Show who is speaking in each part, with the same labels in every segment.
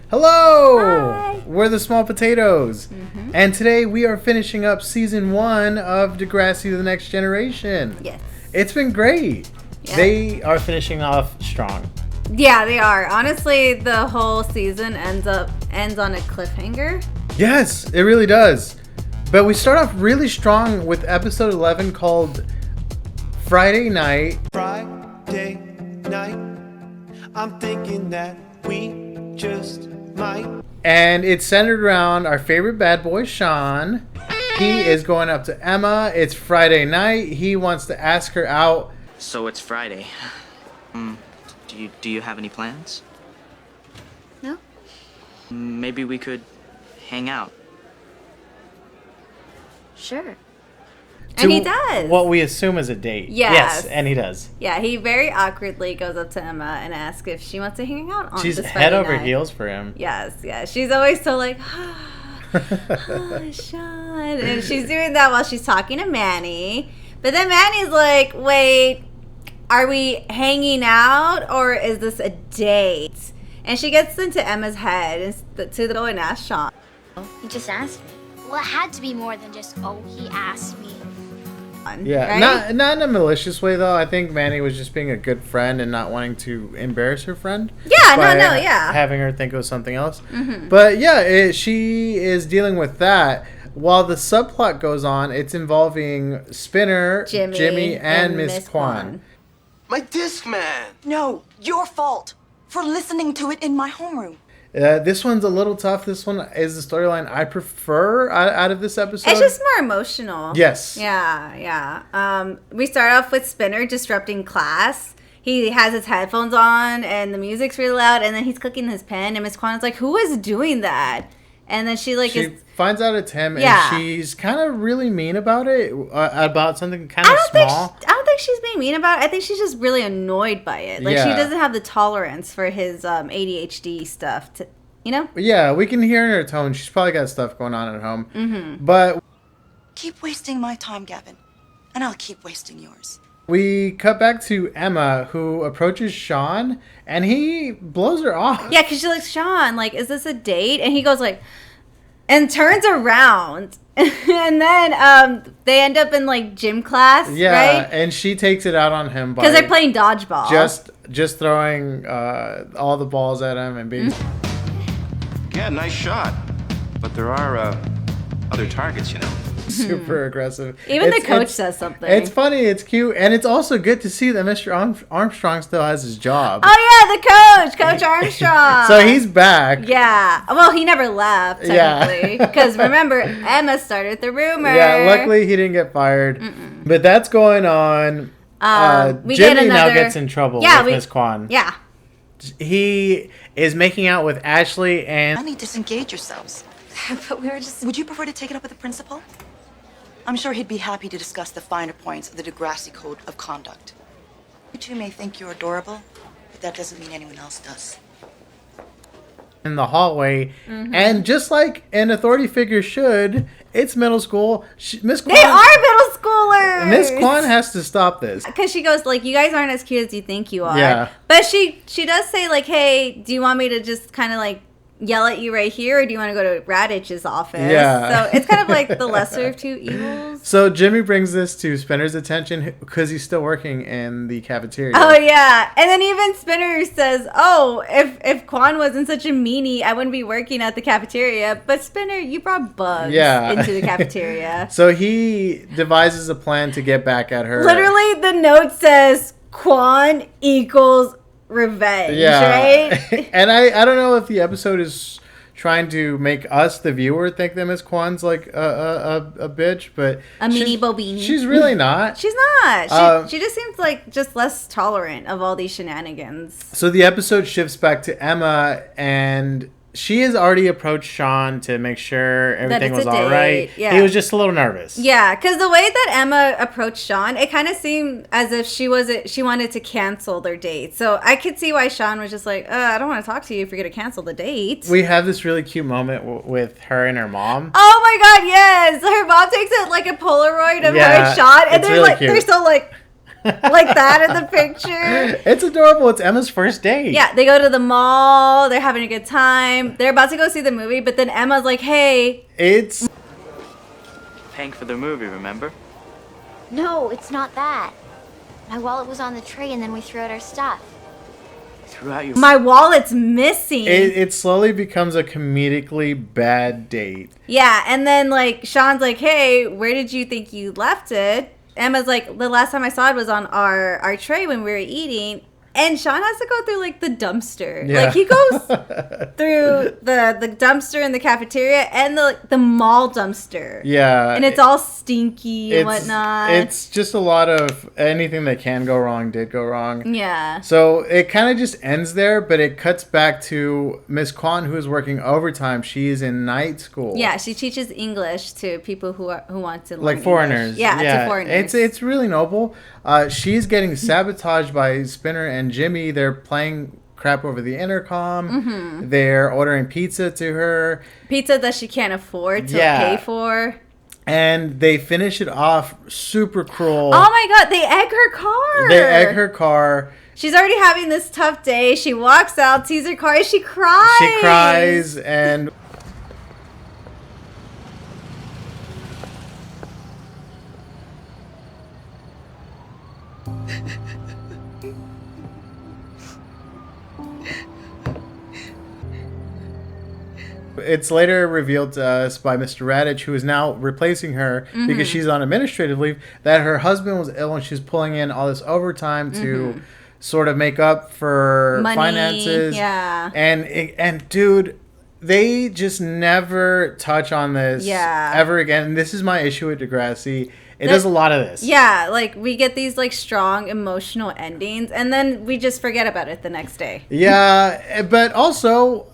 Speaker 1: Hello!
Speaker 2: Hi.
Speaker 1: We're the Small Potatoes. And today we are finishing up season 1 of Degrassi The Next Generation.
Speaker 2: Yes.
Speaker 1: It's been great.
Speaker 2: Yep.
Speaker 1: They are finishing off strong.
Speaker 2: Yeah, they are. Honestly, the whole season ends on a cliffhanger.
Speaker 1: Yes, it really does. But we start off really strong with episode 11 called Friday Night.
Speaker 3: Friday night, I'm thinking that we just might.
Speaker 1: And it's centered around our favorite bad boy, Sean. He is going up to Emma. It's Friday night. He wants to ask her out.
Speaker 4: So it's Friday. Do you have any plans?
Speaker 2: No?
Speaker 4: Maybe we could hang out.
Speaker 2: Sure. And he does.
Speaker 1: What we assume is a date.
Speaker 2: Yes.
Speaker 1: And he does.
Speaker 2: Yeah, he very awkwardly goes up to Emma and asks if she wants to hang out on
Speaker 1: She's
Speaker 2: this
Speaker 1: head
Speaker 2: Friday
Speaker 1: over
Speaker 2: night.
Speaker 1: heels for him.
Speaker 2: Yes. She's always so like, Sean. And she's doing that while she's talking to Manny. But then Manny's like, wait, are we hanging out or is this a date? And she gets into Emma's head to go and ask Sean.
Speaker 5: He just asked me. Well, it had to be more than just, he asked me.
Speaker 1: Yeah,
Speaker 2: right?
Speaker 1: not in a malicious way, though. I think Manny was just being a good friend and not wanting to embarrass her friend.
Speaker 2: Yeah,
Speaker 1: by
Speaker 2: yeah.
Speaker 1: having her think it was something else. Mm-hmm. But yeah, she is dealing with that. While the subplot goes on, it's involving Spinner, Jimmy and Miss Kwan.
Speaker 3: My disc man.
Speaker 6: No, your fault for listening to it in my homeroom.
Speaker 1: This one's a little tough. This one is the storyline I prefer out of this episode.
Speaker 2: It's just more emotional.
Speaker 1: Yes.
Speaker 2: Yeah. We start off with Spinner disrupting class. He has his headphones on and the music's really loud, and then he's clicking his pen, and Miss Kwan is like, who is doing that? And then she
Speaker 1: finds out it's him,
Speaker 2: Yeah.
Speaker 1: and she's kind of really mean about it, about something kind of small.
Speaker 2: I don't think she's being mean about it. I think she's just really annoyed by it. Like, she doesn't have the tolerance for his ADHD stuff,
Speaker 1: Yeah, we can hear in her tone. She's probably got stuff going on at home. Mm-hmm. But
Speaker 6: Keep wasting my time, Gavin, and I'll keep wasting yours.
Speaker 1: we cut back to Emma, who approaches Sean, and he blows her off.
Speaker 2: Yeah, because she's like, Sean, like, is this a date? And he goes like, and turns around. And then they end up in like gym class,
Speaker 1: Yeah,
Speaker 2: right?
Speaker 1: and she takes it out on him
Speaker 2: Because they're playing dodgeball.
Speaker 1: just throwing all the balls at him and being...
Speaker 7: Yeah, nice shot. But there are other targets,
Speaker 1: super aggressive.
Speaker 2: Even the coach says something.
Speaker 1: It's funny, it's cute, and it's also good to see that Mr. Armstrong still has his job.
Speaker 2: Oh yeah, the coach, Coach Armstrong.
Speaker 1: So he's back.
Speaker 2: Yeah. Well, he never left, technically. Because remember, Emma started the rumor.
Speaker 1: Yeah, luckily he didn't get fired. But that's going on. Jimmy now gets in trouble with Miss Kwan.
Speaker 2: Yeah.
Speaker 1: He is making out with Ashley and...
Speaker 6: Honey, disengage yourselves.
Speaker 5: But we were just...
Speaker 6: Would you prefer to take it up with the principal? I'm sure he'd be happy to discuss the finer points of the Degrassi Code of Conduct. You two may think you're adorable, but that doesn't mean anyone else does.
Speaker 1: in the hallway, and just like an authority figure should, it's middle school. Miss Kwan,
Speaker 2: They are middle schoolers.
Speaker 1: Miss Kwan has to stop this.
Speaker 2: Because she goes like, you guys aren't as cute as you think you are.
Speaker 1: Yeah.
Speaker 2: But she does say like, hey, do you want me to just kind of like yell at you right here, or do you want to go to Radich's office?
Speaker 1: Yeah.
Speaker 2: So it's kind of like the lesser of two evils.
Speaker 1: So Jimmy brings this to Spinner's attention because he's still working in the cafeteria.
Speaker 2: Oh yeah, and then even Spinner says, "Oh, if Kwan wasn't such a meanie, I wouldn't be working at the cafeteria." But Spinner, you brought bugs into the cafeteria.
Speaker 1: So he devises a plan to get back at her.
Speaker 2: Literally, the note says Kwan equals revenge, right?
Speaker 1: And I don't know if the episode is trying to make us, the viewer, think that Miss Kwan's like a bitch, but
Speaker 2: a meanie bobini.
Speaker 1: She's really not.
Speaker 2: She's not. She just seems like just less tolerant of all these shenanigans.
Speaker 1: So the episode shifts back to Emma, and she has already approached Sean to make sure everything was all right.
Speaker 2: Yeah.
Speaker 1: He was just a little nervous.
Speaker 2: Yeah, because the way that Emma approached Sean, it kind of seemed as if she wanted to cancel their date. So I could see why Sean was just like, I don't want to talk to you if you're going to cancel the date.
Speaker 1: We have this really cute moment with her and her mom.
Speaker 2: Oh my God, yes! Her mom takes it like a Polaroid of her shot, and they're
Speaker 1: really
Speaker 2: like,
Speaker 1: cute.
Speaker 2: they're still like. like that in the picture.
Speaker 1: It's adorable. It's Emma's first date.
Speaker 2: Yeah, they go to the mall. They're having a good time. They're about to go see the movie, but then Emma's like, hey.
Speaker 1: It's
Speaker 4: Paying for the movie, remember?
Speaker 5: No, it's not that. My wallet was on the tray and then we threw out our stuff.
Speaker 4: Threw out your...
Speaker 2: My wallet's missing.
Speaker 1: it slowly becomes a comedically bad date.
Speaker 2: Yeah, and then like Sean's like, hey, where did you think you left it? Emma's like, the last time I saw it was on our tray when we were eating. And Sean has to go through like the dumpster.
Speaker 1: Yeah.
Speaker 2: Like he goes through the dumpster in the cafeteria and the mall dumpster.
Speaker 1: Yeah.
Speaker 2: And it's all stinky and whatnot.
Speaker 1: It's just a lot of anything that can go wrong did go wrong.
Speaker 2: Yeah.
Speaker 1: So it kind of just ends there, but it cuts back to Miss Kwan, who is working overtime. She's in night school.
Speaker 2: Yeah, she teaches English to people who want to learn
Speaker 1: like foreigners.
Speaker 2: English. Yeah, to foreigners.
Speaker 1: It's really noble. She's getting sabotaged by Spinner and Jimmy. They're playing crap over the intercom. Mm-hmm. They're ordering pizza to her.
Speaker 2: Pizza that she can't afford to pay for.
Speaker 1: And they finish it off super cruel.
Speaker 2: Oh my god, they egg her car.
Speaker 1: They egg her car.
Speaker 2: She's already having this tough day. She walks out, sees her car, and she cries.
Speaker 1: She cries and... It's later revealed to us by Mr. Radich, who is now replacing her because she's on administrative leave, that her husband was ill and she's pulling in all this overtime to sort of make up for
Speaker 2: money,
Speaker 1: finances.
Speaker 2: Yeah.
Speaker 1: And dude, they just never touch on this ever again. And this is my issue with Degrassi. It does a lot of this.
Speaker 2: Yeah, like we get these like strong emotional endings and then we just forget about it the next day.
Speaker 1: Yeah, but also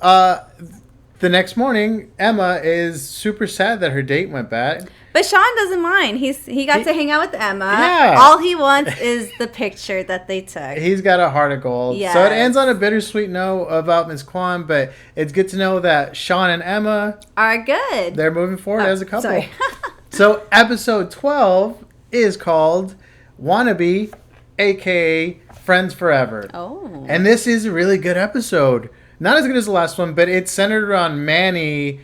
Speaker 1: the next morning, Emma is super sad that her date went bad.
Speaker 2: But Sean doesn't mind. He got to hang out with Emma.
Speaker 1: Yeah.
Speaker 2: All he wants is the picture that they took.
Speaker 1: He's got a heart of gold.
Speaker 2: Yes.
Speaker 1: So it ends on a bittersweet note about Miss Kwan, but it's good to know that Sean and Emma
Speaker 2: are good.
Speaker 1: They're moving forward as a couple.
Speaker 2: Sorry.
Speaker 1: So episode 12 is called Wannabe, aka Friends Forever.
Speaker 2: Oh.
Speaker 1: And this is a really good episode. Not as good as the last one, but it's centered around Manny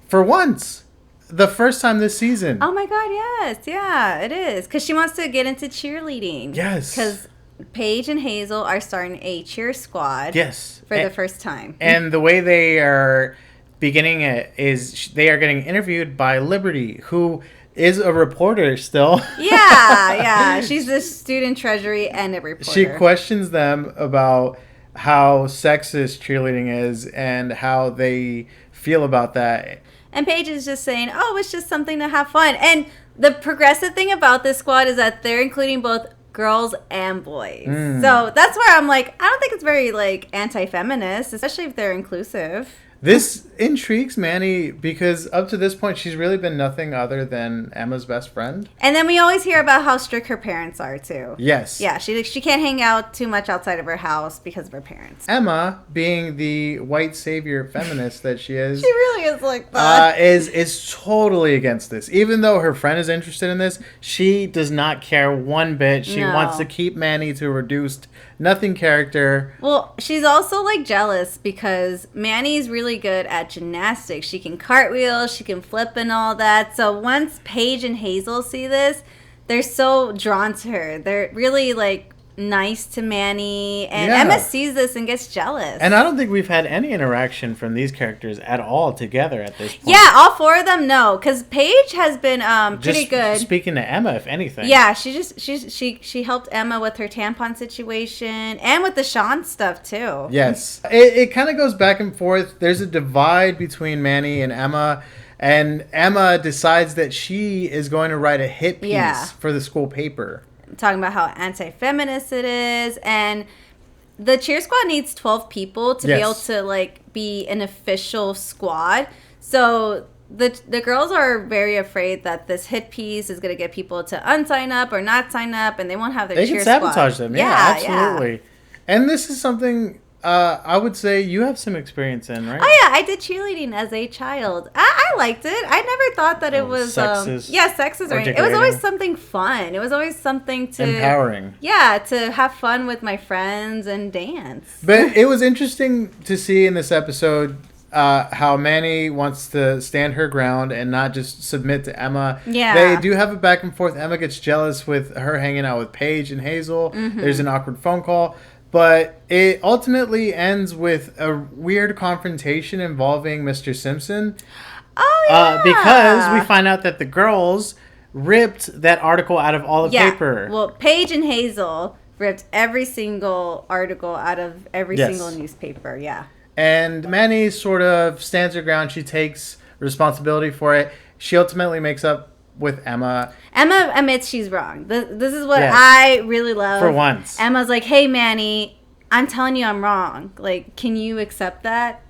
Speaker 1: for once. The first time this season.
Speaker 2: Oh my god, yes. Yeah, it is. Because she wants to get into cheerleading.
Speaker 1: Yes.
Speaker 2: Because Paige and Hazel are starting a cheer squad.
Speaker 1: Yes.
Speaker 2: For the first time.
Speaker 1: And the way they are beginning it is they are getting interviewed by Liberty, who is a reporter still.
Speaker 2: Yeah. She's the student treasury and a reporter.
Speaker 1: She questions them about how sexist cheerleading is and how they feel about that.
Speaker 2: And Paige is just saying, oh, it's just something to have fun. And the progressive thing about this squad is that they're including both girls and boys. So that's where I'm like, I don't think it's very like anti-feminist, especially if they're inclusive.
Speaker 1: This intrigues Manny because up to this point, she's really been nothing other than Emma's best friend.
Speaker 2: And then we always hear about how strict her parents are, too.
Speaker 1: Yes.
Speaker 2: Yeah, she can't hang out too much outside of her house because of her parents.
Speaker 1: Emma, being the white savior feminist that she is...
Speaker 2: She really is like that.
Speaker 1: Is totally against this. Even though her friend is interested in this, she does not care one bit. She wants to keep Manny to a reduced nothing character.
Speaker 2: Well, she's also like jealous because Manny's really good at gymnastics. She can cartwheel, she can flip and all that. So once Paige and Hazel see this, they're so drawn to her. They're really like nice to Manny, and Emma sees this and gets jealous.
Speaker 1: And I don't think we've had any interaction from these characters at all together at this point.
Speaker 2: Yeah, all four of them, no, because Paige has been pretty good.
Speaker 1: Speaking to Emma, if anything.
Speaker 2: Yeah, she helped Emma with her tampon situation and with the Sean stuff too.
Speaker 1: Yes, it kind of goes back and forth. There's a divide between Manny and Emma. And Emma decides that she is going to write a hit piece for the school paper.
Speaker 2: Talking about how anti-feminist it is, and the cheer squad needs 12 people to be able to like be an official squad. So the girls are very afraid that this hit piece is going to get people to unsign up or not sign up, and they won't have their cheer squad.
Speaker 1: They can sabotage them. Yeah, absolutely. Yeah. And this is something I would say you have some experience in, right?
Speaker 2: Oh yeah, I did cheerleading as a child. I I liked it. I never thought that it was
Speaker 1: sexist.
Speaker 2: Sexist. Or it was always something fun. It was always something to
Speaker 1: empowering.
Speaker 2: Yeah, to have fun with my friends and dance.
Speaker 1: But it was interesting to see in this episode how Manny wants to stand her ground and not just submit to Emma.
Speaker 2: Yeah.
Speaker 1: They do have a back and forth. Emma gets jealous with her hanging out with Paige and Hazel.
Speaker 2: Mm-hmm.
Speaker 1: There's an awkward phone call. But it ultimately ends with a weird confrontation involving Mr. Simpson.
Speaker 2: Oh, yeah.
Speaker 1: Because we find out that the girls ripped that article out of all the paper.
Speaker 2: Well, Paige and Hazel ripped every single article out of every single newspaper. Yeah.
Speaker 1: And Manny sort of stands her ground. She takes responsibility for it. She ultimately makes up with Emma.
Speaker 2: Emma admits she's wrong. This is what I really love.
Speaker 1: For once.
Speaker 2: Emma's like, hey, Manny, I'm telling you I'm wrong. Like, can you accept that?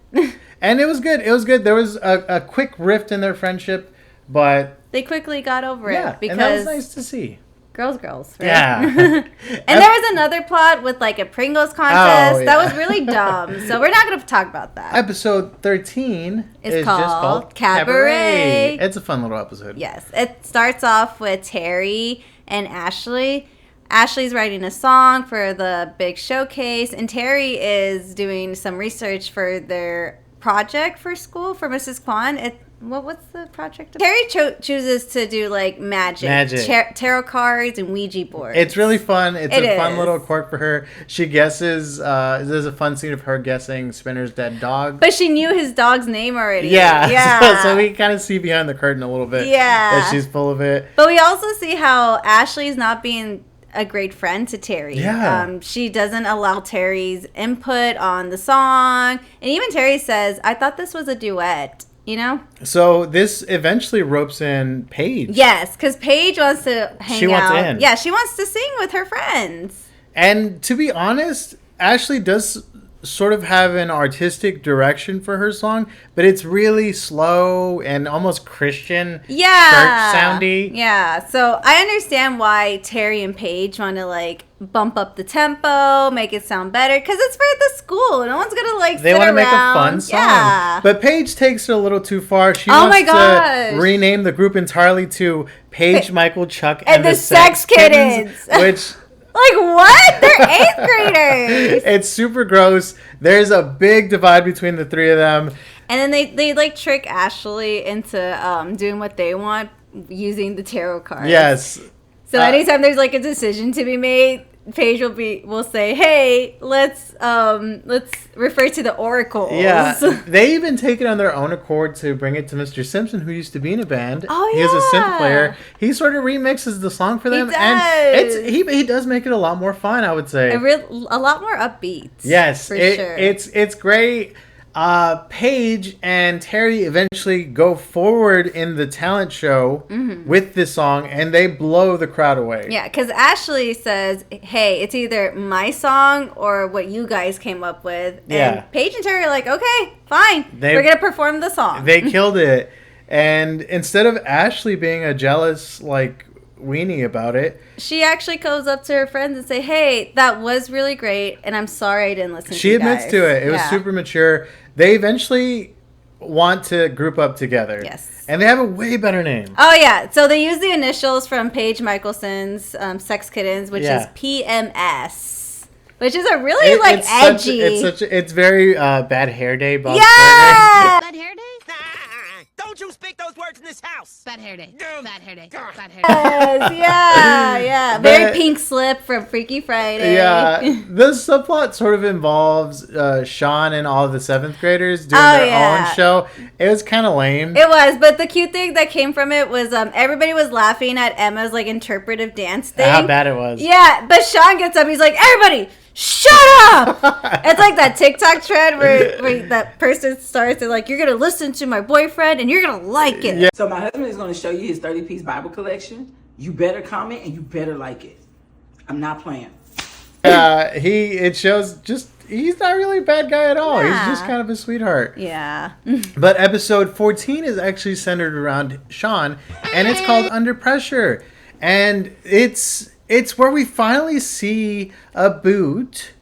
Speaker 1: And it was good. It was good. There was a quick rift in their friendship, but...
Speaker 2: They quickly got over it. Because
Speaker 1: and that was nice to see.
Speaker 2: Girls, right?
Speaker 1: Yeah.
Speaker 2: And there was another plot with like a Pringles contest. That was really dumb. So we're not going to talk about that.
Speaker 1: Episode 13 is
Speaker 2: called
Speaker 1: just called
Speaker 2: Cabaret.
Speaker 1: It's a fun little episode.
Speaker 2: Yes. It starts off with Terry and Ashley. Ashley's writing a song for the big showcase, and Terry is doing some research for their project for school for Mrs. Kwan. What's the project? Terry chooses to do like magic. Tarot cards and Ouija boards.
Speaker 1: It's really fun. It's a fun little quirk for her. She guesses. There's a fun scene of her guessing Spinner's dead dog.
Speaker 2: But she knew his dog's name already.
Speaker 1: Yeah. So we kind of see behind the curtain a little bit.
Speaker 2: Yeah.
Speaker 1: That she's full of it.
Speaker 2: But we also see how Ashley's not being a great friend to Terry.
Speaker 1: Yeah.
Speaker 2: She doesn't allow Terry's input on the song. And even Terry says, I thought this was a duet. You know?
Speaker 1: So this eventually ropes in Paige.
Speaker 2: Yes, because Paige wants to hang out.
Speaker 1: She wants in.
Speaker 2: Yeah, she wants to sing with her friends.
Speaker 1: And to be honest, Ashley does sort of have an artistic direction for her song, but it's really slow and almost Christian church soundy.
Speaker 2: Yeah, so I understand why Terry and Paige want to like bump up the tempo, make it sound better, because it's for the school. No one's gonna like
Speaker 1: they
Speaker 2: want to
Speaker 1: make a fun song.
Speaker 2: Yeah.
Speaker 1: But Paige takes it a little too far. She wants to rename the group entirely to Paige, Michael, Chuck, and the Sex Kittens, which...
Speaker 2: Like, what? They're 8th graders.
Speaker 1: It's super gross. There's a big divide between the three of them.
Speaker 2: And then they like trick Ashley into doing what they want using the tarot cards.
Speaker 1: Yes.
Speaker 2: So anytime there's like a decision to be made, Paige will say, "Hey, let's refer to the oracles."
Speaker 1: Yeah, they even take it on their own accord to bring it to Mr. Simpson, who used to be in a band.
Speaker 2: Oh yeah,
Speaker 1: he is a synth player. He sort of remixes the song for them, and he does make it a lot more fun. I would say
Speaker 2: a lot more upbeat.
Speaker 1: Yes,
Speaker 2: for sure.
Speaker 1: It's great. Paige and Terry eventually go forward in the talent show with this song, and they blow the crowd away.
Speaker 2: Yeah, because Ashley says, hey, it's either my song or what you guys came up with. And Paige and Terry are like, okay, fine. We're going to perform the song.
Speaker 1: They killed it. And instead of Ashley being a jealous, like, weenie about it,
Speaker 2: she actually goes up to her friends and say, hey, that was really great, and I'm sorry I didn't listen to you
Speaker 1: She admits to it. It was super mature. They eventually want to group up together.
Speaker 2: Yes.
Speaker 1: And they have a way better name.
Speaker 2: Oh, yeah. So they use the initials from Paige Michelson's Sex Kittens, which is PMS. Which is a really, edgy.
Speaker 1: It's very Bad Hair Day. Bob
Speaker 2: yeah!
Speaker 8: Bad Hair Day?
Speaker 3: Don't you speak those words in this house!
Speaker 8: Bad Hair Day. Bad Hair Day. Bad Hair Day.
Speaker 2: Yes, yeah. Very Pink Slip from Freaky Friday.
Speaker 1: Yeah. The subplot sort of involves Sean and all of the 7th graders doing their own show. It was kind of lame.
Speaker 2: It was, but the cute thing that came from it was everybody was laughing at Emma's like interpretive dance thing.
Speaker 1: How bad it was.
Speaker 2: Yeah, but Sean gets up, he's like, everybody, shut up! It's like that TikTok trend where that person starts to like, you're going to listen to my boyfriend and you're going to like it.
Speaker 9: Yeah. So my husband is going to show you his 30-piece Bible collection. You better comment and you better like it. I'm not playing.
Speaker 1: It shows just, he's not really a bad guy at all.
Speaker 2: Yeah.
Speaker 1: He's just kind of a sweetheart.
Speaker 2: Yeah.
Speaker 1: But episode 14 is actually centered around Sean, and it's called Under Pressure. And it's where we finally see a boot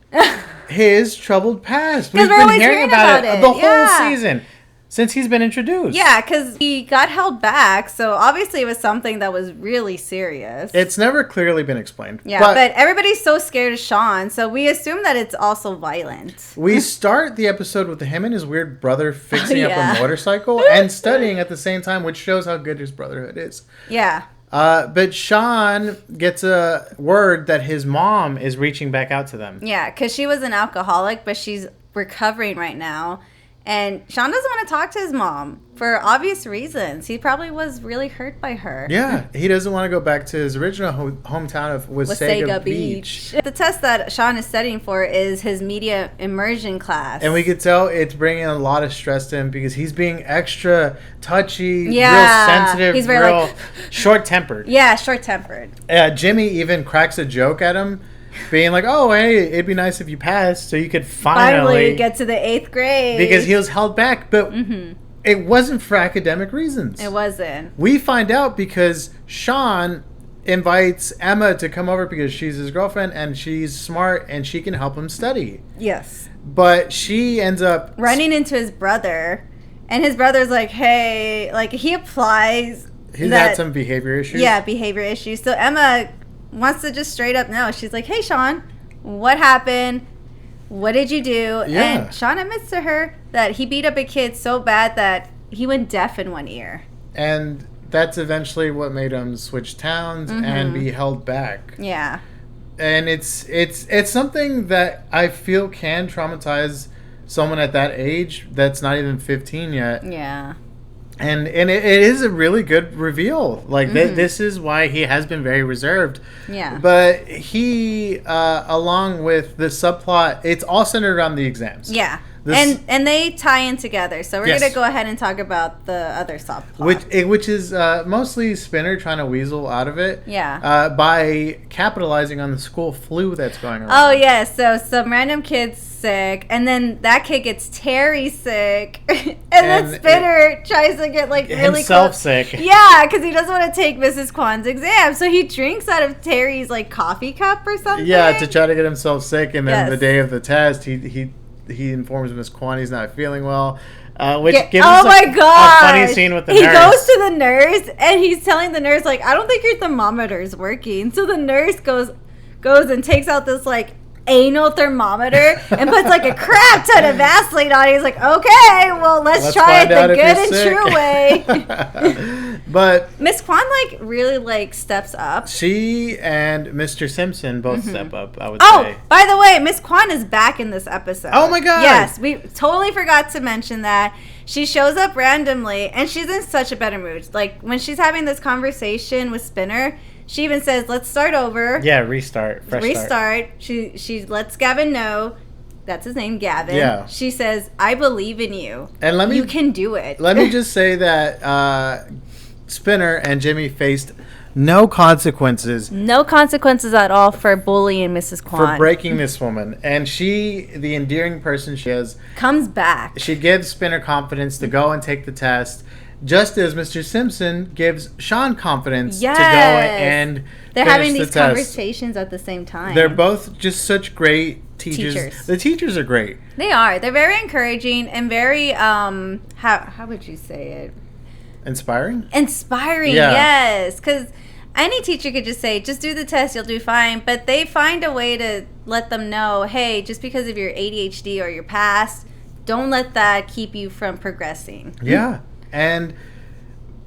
Speaker 1: his troubled past. We've been hearing about it the whole season. since he's been introduced.
Speaker 2: Yeah, because he got held back, so obviously it was something that was really serious.
Speaker 1: It's never clearly been explained.
Speaker 2: Yeah, but everybody's so scared of Sean, so we assume that it's also violent.
Speaker 1: We start the episode with him and his weird brother fixing up
Speaker 2: Yeah.
Speaker 1: a motorcycle and studying at the same time, which shows how good his brotherhood is.
Speaker 2: Yeah.
Speaker 1: But Sean gets a word that his mom is reaching back out to them.
Speaker 2: Yeah, because she was an alcoholic, but she's recovering right now. And Sean doesn't want to talk to his mom for obvious reasons. He probably was really hurt by her.
Speaker 1: Yeah, he doesn't want to go back to his original hometown of Wasaga Beach.
Speaker 2: The test that Sean is studying for is his media immersion class.
Speaker 1: And we could tell it's bringing a lot of stress to him because he's being extra touchy,
Speaker 2: Yeah,
Speaker 1: real sensitive,
Speaker 2: he's very,
Speaker 1: real
Speaker 2: like-
Speaker 1: short-tempered.
Speaker 2: Yeah, short-tempered.
Speaker 1: Jimmy even cracks a joke at him, being like, oh, hey, it'd be nice if you passed so you could finally
Speaker 2: get to the 8th grade.
Speaker 1: Because he was held back, but it wasn't for academic reasons.
Speaker 2: It wasn't.
Speaker 1: We find out because Sean invites Emma to come over because she's his girlfriend and she's smart and she can help him study.
Speaker 2: Yes.
Speaker 1: But she ends up
Speaker 2: running into his brother, and his brother's like, hey, like he applies.
Speaker 1: He's had some behavior issues.
Speaker 2: Yeah, behavior issues. So Emma wants to just straight up know. She's like, hey, Sean, what happened? What did you do?
Speaker 1: Yeah.
Speaker 2: And Sean admits to her that he beat up a kid so bad that he went deaf in one ear.
Speaker 1: And that's eventually what made him switch towns and be held back.
Speaker 2: Yeah.
Speaker 1: And it's something that I feel can traumatize someone at that age that's not even 15 yet.
Speaker 2: Yeah.
Speaker 1: And it is a really good reveal. Like, this is why he has been very reserved.
Speaker 2: Yeah.
Speaker 1: But he, along with the subplot, it's all centered around the exams.
Speaker 2: Yeah. And they tie in together. So we're
Speaker 1: Yes.
Speaker 2: going to go ahead and talk about the other subplot.
Speaker 1: Which is mostly Spinner trying to weasel out of it.
Speaker 2: Yeah.
Speaker 1: By capitalizing on the school flu that's going around.
Speaker 2: Oh, yeah. So some random kid's sick. And then that kid gets Terry sick. and then Spinner tries to get, like, really
Speaker 1: himself
Speaker 2: close.
Speaker 1: sick.
Speaker 2: Yeah, because he doesn't want to take Mrs. Kwan's exam. So he drinks out of Terry's, like, coffee cup or something.
Speaker 1: Yeah, to try to get himself sick. And then
Speaker 2: Yes.
Speaker 1: the day of the test, he informs Miss Kwan he's not feeling well, which gives
Speaker 2: oh
Speaker 1: us
Speaker 2: my god!
Speaker 1: a funny scene with the
Speaker 2: he
Speaker 1: nurse.
Speaker 2: He goes to the nurse and he's telling the nurse, like, I don't think your thermometer's working. So the nurse goes and takes out this, like, anal thermometer and puts, like, a crap ton of Vaseline on it. He's like, okay, well, let's try it the good and true way.
Speaker 1: But
Speaker 2: Miss Kwan, like, really, like, steps up.
Speaker 1: She and Mr. Simpson both step up, I would say.
Speaker 2: Oh, by the way, Miss Kwan is back in this episode.
Speaker 1: Oh my god!
Speaker 2: Yes, we totally forgot to mention that. She shows up randomly, and she's in such a better mood. Like, when she's having this conversation with Spinner, she even says, let's start over.
Speaker 1: Yeah, restart. Fresh start.
Speaker 2: She lets Gavin know. That's his name, Gavin.
Speaker 1: Yeah.
Speaker 2: She says, I believe in you.
Speaker 1: And
Speaker 2: you can do it.
Speaker 1: Let me just say that Spinner and Jimmy faced no consequences.
Speaker 2: No consequences at all for bullying Mrs. Kwan.
Speaker 1: For breaking this woman. And she, the endearing person she is,
Speaker 2: comes back.
Speaker 1: She gives Spinner confidence to go and take the test, just as Mr. Simpson gives Sean confidence to go and
Speaker 2: they're
Speaker 1: finish
Speaker 2: having
Speaker 1: the
Speaker 2: these
Speaker 1: test.
Speaker 2: Conversations at the same time.
Speaker 1: They're both just such great teachers. The teachers are great.
Speaker 2: They are. They're very encouraging and very how would you say it?
Speaker 1: Inspiring?
Speaker 2: Inspiring,
Speaker 1: yeah.
Speaker 2: Yes. Because any teacher could just say, just do the test, you'll do fine. But they find a way to let them know, hey, just because of your ADHD or your past, don't let that keep you from progressing.
Speaker 1: Yeah. And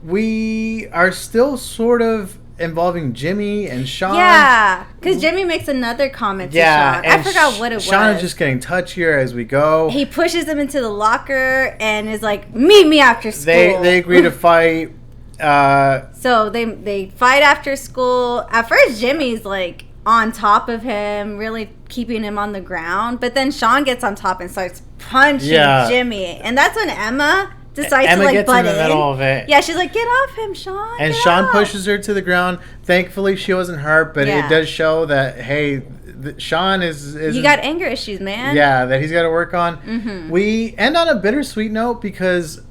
Speaker 1: we are still sort of involving Jimmy and Sean.
Speaker 2: Yeah, because Jimmy makes another comment to Sean. I forgot what it was.
Speaker 1: Sean is just getting touchier as we go.
Speaker 2: He pushes him into the locker and is like, meet me after school.
Speaker 1: They agree to fight.
Speaker 2: So they fight after school. At first, Jimmy's like on top of him, really keeping him on the ground. But then Sean gets on top and starts punching Jimmy. And that's when Emma decides to like butt in.
Speaker 1: The middle of it.
Speaker 2: Yeah, she's like, get off him, Sean.
Speaker 1: And Sean pushes her to the ground. Thankfully, she wasn't hurt, but it does show that, hey, Sean is
Speaker 2: you got anger issues, man.
Speaker 1: Yeah, that he's got to work on.
Speaker 2: Mm-hmm.
Speaker 1: We end on a bittersweet note because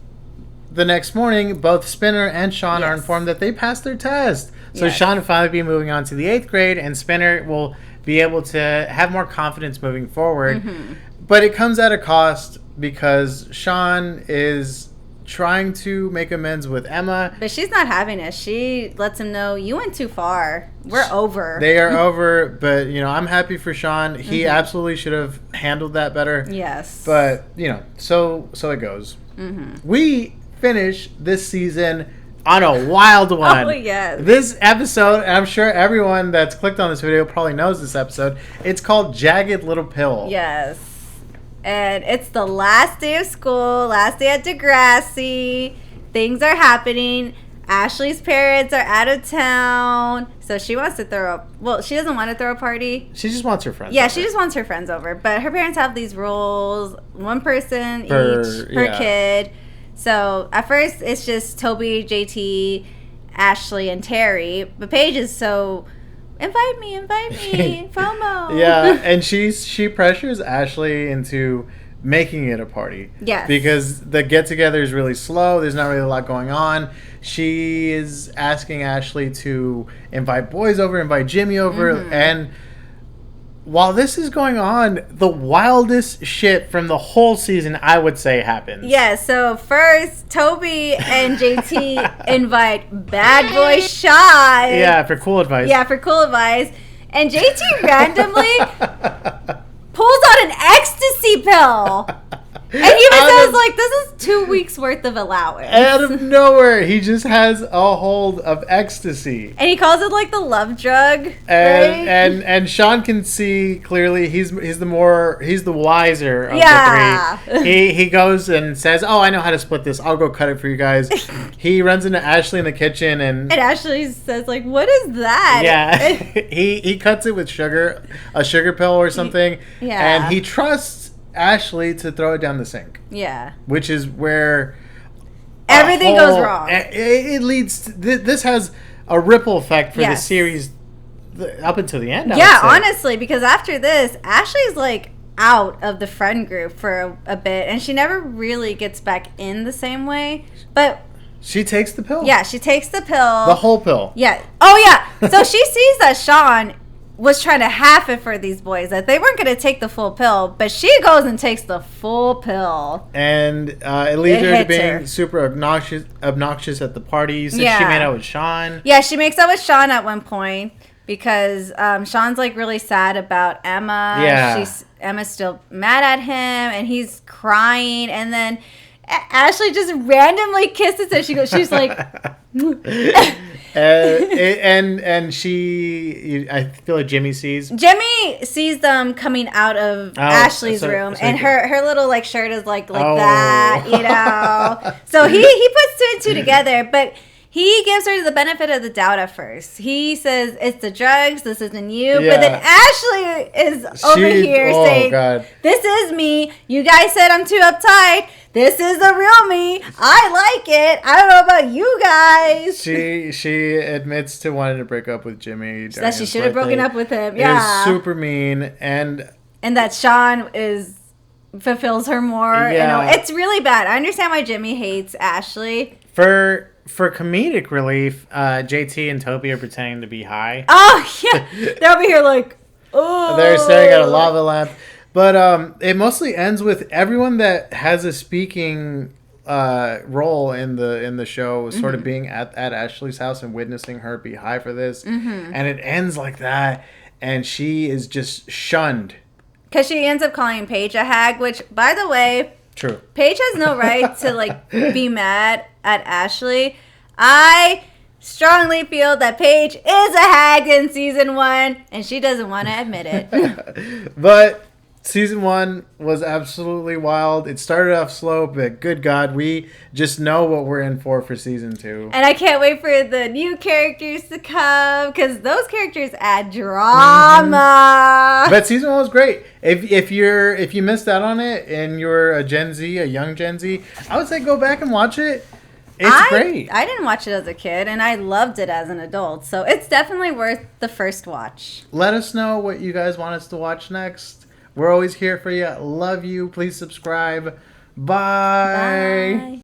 Speaker 1: the next morning, both Spinner and Sean are informed that they passed their test. So Sean will finally be moving on to the 8th grade, and Spinner will be able to have more confidence moving forward.
Speaker 2: Mm-hmm.
Speaker 1: But it comes at a cost because Sean is trying to make amends with Emma.
Speaker 2: But she's not having it. She lets him know, you went too far. We're over.
Speaker 1: They are over, but, you know, I'm happy for Sean. He absolutely should have handled that better.
Speaker 2: Yes.
Speaker 1: But, you know, so it goes. We finish this season on a wild one.
Speaker 2: Oh, yes.
Speaker 1: This episode, and I'm sure everyone that's clicked on this video probably knows this episode, it's called Jagged Little Pill.
Speaker 2: Yes. And it's the last day of school, last day at Degrassi. Things are happening. Ashley's parents are out of town. So she wants to she doesn't want to throw a party.
Speaker 1: She just wants her friends.
Speaker 2: Yeah,
Speaker 1: over.
Speaker 2: she just wants her friends over. But her parents have these rules, one person each per
Speaker 1: yeah.
Speaker 2: kid. So at first it's just Toby, JT, Ashley, and Terry. But Paige is so, invite me, FOMO.
Speaker 1: Yeah, and she pressures Ashley into making it a party.
Speaker 2: Yes.
Speaker 1: Because the get-together is really slow. There's not really a lot going on. She is asking Ashley to invite boys over, invite Jimmy over, and while this is going on, the wildest shit from the whole season, I would say, happens.
Speaker 2: Yeah, so first, Toby and JT invite bad boy Sean.
Speaker 1: Yeah, for cool advice.
Speaker 2: Yeah, for cool advice. And JT randomly pulls out an ecstasy pill. And he even says, like, this is 2 weeks worth of allowance.
Speaker 1: Out of nowhere, he just has a hold of ecstasy.
Speaker 2: And he calls it, like, the love drug.
Speaker 1: And
Speaker 2: right?
Speaker 1: and Sean can see clearly he's the wiser of
Speaker 2: Yeah.
Speaker 1: the three. He goes and says, "Oh, I know how to split this. I'll go cut it for you guys." He runs into Ashley in the kitchen and
Speaker 2: Ashley says, like, what is that?
Speaker 1: yeah, he cuts it with a sugar pill or something.
Speaker 2: Yeah.
Speaker 1: And he trusts Ashley to throw it down the sink.
Speaker 2: Yeah.
Speaker 1: Which is where
Speaker 2: everything goes wrong.
Speaker 1: It leads to, this has a ripple effect for the
Speaker 2: Yes.
Speaker 1: series up until the end.
Speaker 2: Yeah, honestly, because after this, Ashley's like out of the friend group for a bit, and she never really gets back in the same way. But
Speaker 1: she takes the pill.
Speaker 2: yeah, she takes the pill.
Speaker 1: The whole pill.
Speaker 2: Yeah. Oh yeah. So she sees that Sean was trying to half it for these boys, that they weren't going to take the full pill, but she goes and takes the full pill.
Speaker 1: And it leads her to
Speaker 2: hits
Speaker 1: being
Speaker 2: her.
Speaker 1: super obnoxious at the party. You said
Speaker 2: Yeah.
Speaker 1: she made out with Sean.
Speaker 2: Yeah, she makes out with Sean at one point because Sean's like really sad about Emma.
Speaker 1: Yeah.
Speaker 2: Emma's still mad at him, and he's crying, and then Ashley just randomly kisses her. She's like,
Speaker 1: and I feel like Jimmy sees
Speaker 2: them coming out of Ashley's room, and her little like shirt is like that, you know. So he puts two and two together, but he gives her the benefit of the doubt at first. He says it's the drugs, this isn't you.
Speaker 1: Yeah.
Speaker 2: But then Ashley is over here saying,
Speaker 1: God.
Speaker 2: This is me. You guys said I'm too uptight. This is the real me. I like it. I don't know about you guys.
Speaker 1: She admits to wanting to break up with Jimmy.
Speaker 2: That she should have broken up with him. Yeah.
Speaker 1: It was super mean, and
Speaker 2: that Sean fulfills her more.
Speaker 1: Yeah.
Speaker 2: You know, it's really bad. I understand why Jimmy hates Ashley.
Speaker 1: For comedic relief, JT and Toby are pretending to be high.
Speaker 2: Oh yeah, they're over here like, oh.
Speaker 1: They're staring at a lava lamp. But it mostly ends with everyone that has a speaking role in the show sort of being at Ashley's house and witnessing her be high for this. And it ends like that, and she is just shunned.
Speaker 2: Because she ends up calling Paige a hag, which, by the way,
Speaker 1: true.
Speaker 2: Paige has no right to like be mad at Ashley. I strongly feel that Paige is a hag in season 1, and she doesn't want to admit it.
Speaker 1: But season 1 was absolutely wild. It started off slow, but good God, we just know what we're in for season 2.
Speaker 2: And I can't wait for the new characters to come, because those characters add drama.
Speaker 1: But season 1 was great. If you missed out on it and you're a young Gen Z, I would say go back and watch it. It's great.
Speaker 2: I didn't watch it as a kid, and I loved it as an adult, so it's definitely worth the first watch.
Speaker 1: Let us know what you guys want us to watch next. We're always here for you. Love you. Please subscribe. Bye.
Speaker 2: Bye.